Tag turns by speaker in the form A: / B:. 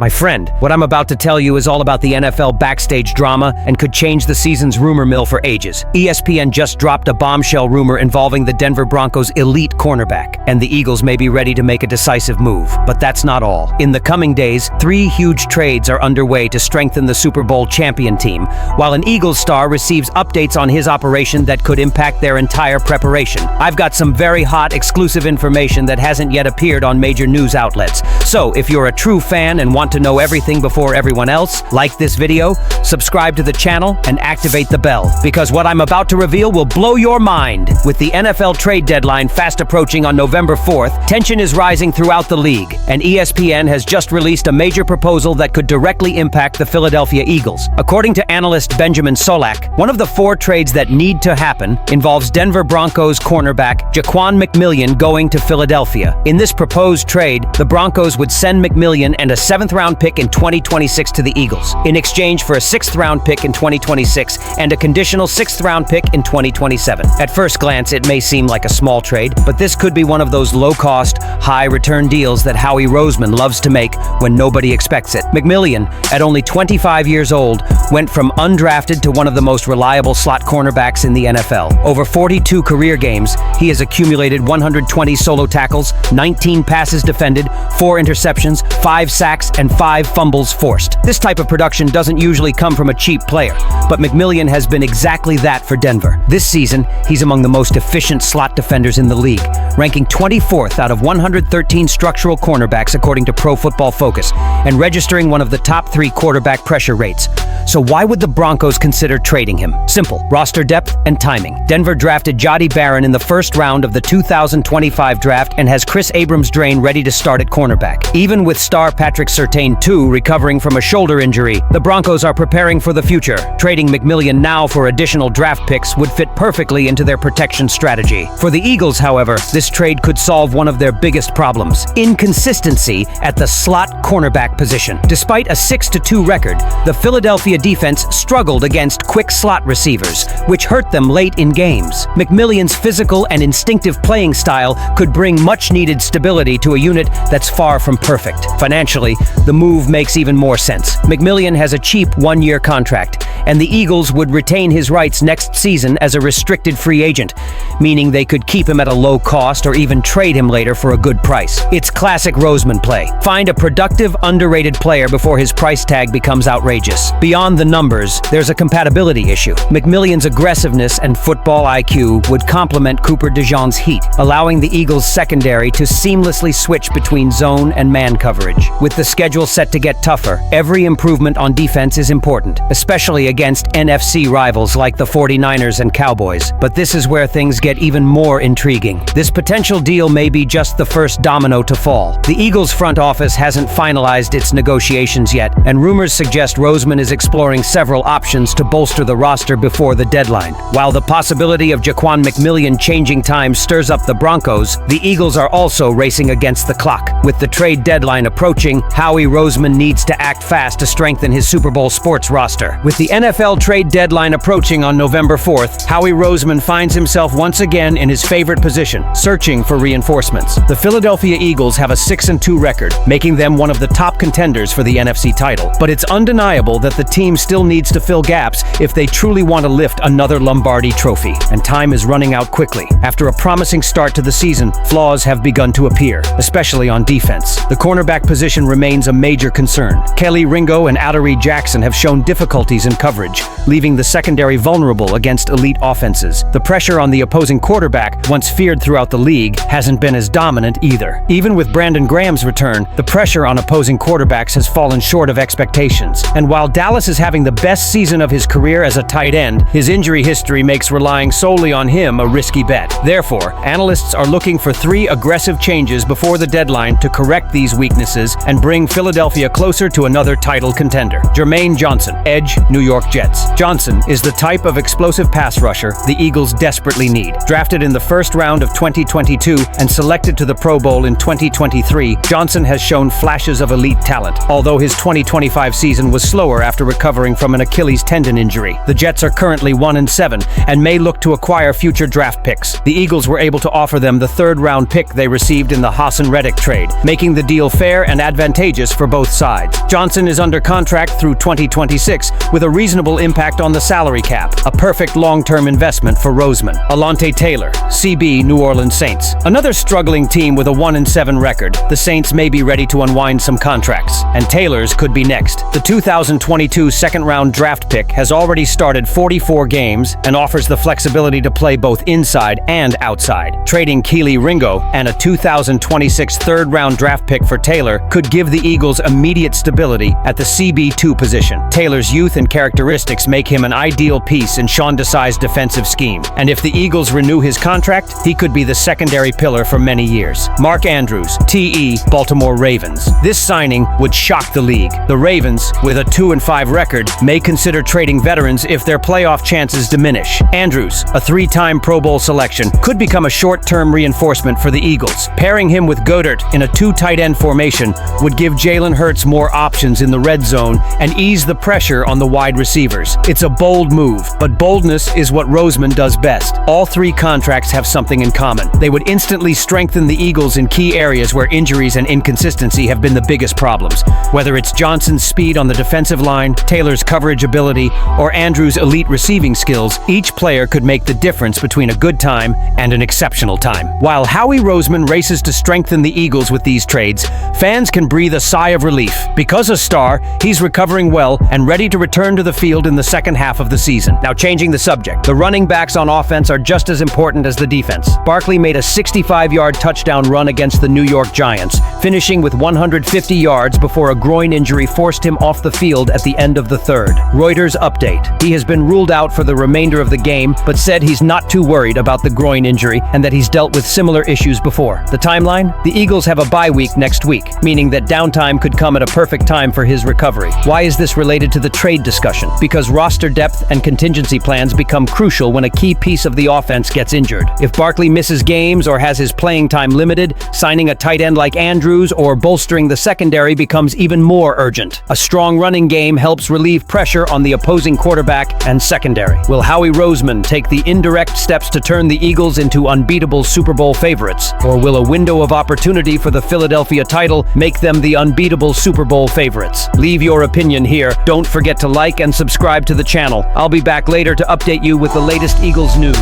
A: My friend, what I'm about to tell you is all about the NFL backstage drama and could change the season's rumor mill for ages. ESPN just dropped a bombshell rumor involving the Denver Broncos' elite cornerback, and the Eagles may be ready to make a decisive move. But that's not all. In the coming days, 3 huge trades are underway to strengthen the Super Bowl champion team, while an Eagles star receives updates on his operation that could impact their entire preparation. I've got some very hot, exclusive information that hasn't yet appeared on major news outlets. So, if you're a true fan and want to know everything before everyone else, like this video, subscribe to the channel, and activate the bell, because what I'm about to reveal will blow your mind. With the NFL trade deadline fast approaching on November 4th, tension is rising throughout the league, and ESPN has just released a major proposal that could directly impact the Philadelphia Eagles. According to analyst Benjamin Solak, one of the 4 trades that need to happen involves Denver Broncos cornerback Jaquan McMillian going to Philadelphia. In this proposed trade, the Broncos would send McMillian and a 7th-round pick in 2026 to the Eagles, in exchange for a 6th-round pick in 2026 and a conditional 6th-round pick in 2027. At first glance, it may seem like a small trade, but this could be one of those low-cost, high-return deals that Roseman loves to make when nobody expects it. McMillian, at only 25 years old, went from undrafted to one of the most reliable slot cornerbacks in the NFL. Over 42 career games, he has accumulated 120 solo tackles, 19 passes defended, 4 interceptions, 5 sacks, and 5 fumbles forced. This type of production doesn't usually come from a cheap player, but McMillian has been exactly that for Denver. This season, he's among the most efficient slot defenders in the league, ranking 24th out of 113 structural cornerbacks according to Pro Football Focus, and registering one of the top 3 quarterback pressure rates. So why would the Broncos consider trading him? Simple: roster depth and timing. Denver drafted Jody Barron in the 1st round of the 2025 draft and has Chris Abrams-Draine ready to start at cornerback. Even with star Patrick Surtain II recovering from a shoulder injury, the Broncos are preparing for the future. Trading McMillian now for additional draft picks would fit perfectly into their protection strategy. For the Eagles, however, this trade could solve one of their biggest problems: inconsistency at the slot cornerback position. Despite a 6-2 record, the Philadelphia defense struggled against quick slot receivers, which hurt them late in games. McMillian's physical and instinctive playing style could bring much-needed stability to a unit that's far from perfect. Financially, the move makes even more sense. McMillian has a cheap 1-year contract, and the Eagles would retain his rights next season as a restricted free agent, meaning they could keep him at a low cost or even trade him later for a good price. It's classic Roseman play. Find a productive, underrated player before his price tag becomes outrageous. Beyond the numbers, there's a compatibility issue. McMillian's aggressiveness and football IQ would complement Cooper DeJean's heat, allowing the Eagles' secondary to seamlessly switch between zone and man coverage. With the schedule set to get tougher, every improvement on defense is important, especially against NFC rivals like the 49ers and Cowboys. But this is where things get even more intriguing. This potential deal may be just the first domino to fall. The Eagles' front office hasn't finalized its negotiations yet, and rumors suggest Roseman is exploring several options to bolster the roster before the deadline. While the possibility of Jaquan McMillian changing time stirs up the Broncos, the Eagles are also racing against the clock. With the trade deadline approaching, Roseman needs to act fast to strengthen his Super Bowl sports roster. With the NFL trade deadline approaching on November 4th, Roseman finds himself once again in his favorite position, searching for reinforcements. The Philadelphia Eagles have a 6-2 record, making them one of the top contenders for the NFC title. But it's undeniable that the team still needs to fill gaps if they truly want to lift another Lombardi trophy. And time is running out quickly. After a promising start to the season, flaws have begun to appear, especially on defense. The cornerback position remains a major concern. Kelly Ringo and Adoree Jackson have shown difficulties in coverage, leaving the secondary vulnerable against elite offenses. The pressure on the opposing quarterback, once feared throughout the league, hasn't been as dominant either. Even with Brandon Graham's return, the pressure on opposing quarterbacks has fallen short of expectations. And while Dallas is having the best season of his career as a tight end, his injury history makes relying solely on him a risky bet. Therefore, analysts are looking for 3 aggressive changes before the deadline to correct these weaknesses and bring Philadelphia closer to another title contender. Jermaine Johnson, edge, New York Jets. Johnson is the type of explosive pass rusher the Eagles desperately need. Drafted in the 1st round of 2022 and selected to the Pro Bowl in 2023, Johnson has shown flashes of elite talent. Although his 2025 season was slower after recovering from an Achilles tendon injury. The Jets are currently 1-7 and may look to acquire future draft picks. The Eagles were able to offer them the third-round pick they received in the Hassan Reddick trade, making the deal fair and advantageous for both sides. Johnson is under contract through 2026 with a reasonable impact on the salary cap, a perfect long-term investment for Roseman. Alontae Taylor, CB, New Orleans Saints. Another struggling team with a 1-7 record, the Saints may be ready to unwind some contracts, and Taylor's could be next. The 2022 second-round draft pick has already started 44 games and offers the flexibility to play both inside and outside. Trading Keely Ringo and a 2026 third-round draft pick for Taylor could give the Eagles immediate stability at the CB2 position. Taylor's youth and characteristics make him an ideal piece in Sean Desai's defensive scheme, and if the Eagles renew his contract, he could be the secondary pillar for many years. Mark Andrews, TE, Baltimore Ravens. This signing would shock the league. The Ravens, with a 2-5 record, may consider trading veterans if their playoff chances diminish. Andrews, a 3-time Pro Bowl selection, could become a short-term reinforcement for the Eagles. Pairing him with Goddard in a 2 tight end formation would give Jalen Hurts more options in the red zone and ease the pressure on the wide receivers. It's a bold move, but boldness is what Roseman does best. All 3 contracts have something in common. They would instantly strengthen the Eagles in key areas where injuries and inconsistency have been the biggest problems. Whether it's Johnson's speed on the defensive line, Taylor's coverage ability, or Andrews' elite receiving skills, each player could make the difference between a good time and an exceptional time. While Howie Roseman races to strengthen the Eagles with these trades, fans can breathe a sigh of relief. Because a star, he's recovering well and ready to return to the field in the second half of the season. Now, changing the subject, the running backs on offense are just as important as the defense. Barkley made a 65-yard touchdown run against the New York Giants, finishing with 150 yards before a groin injury forced him off the field at the end of the third. Reuters update: he has been ruled out for the remainder of the game, but said he's not too worried about the groin injury and that he's dealt with similar issues before. The timeline? The Eagles have a bye week next week, meaning that downtime could come at a perfect time for his recovery. Why is this related to the trade discussion? Because roster depth and contingency plans become crucial when a key piece of the offense gets injured. If Barkley misses games or has his playing time limited, signing a tight end like Andrews or bolstering the secondary becomes even more urgent. A strong running game helps relieve pressure on the opposing quarterback and secondary. Will Howie Roseman take the indirect steps to turn the Eagles into unbeatable Super Bowl favorites? Or will a window of opportunity for the Philadelphia title make them the unbeatable Super Bowl favorites? Leave your opinion here. Don't forget to like and subscribe to the channel. I'll be back later to update you with the latest Eagles news.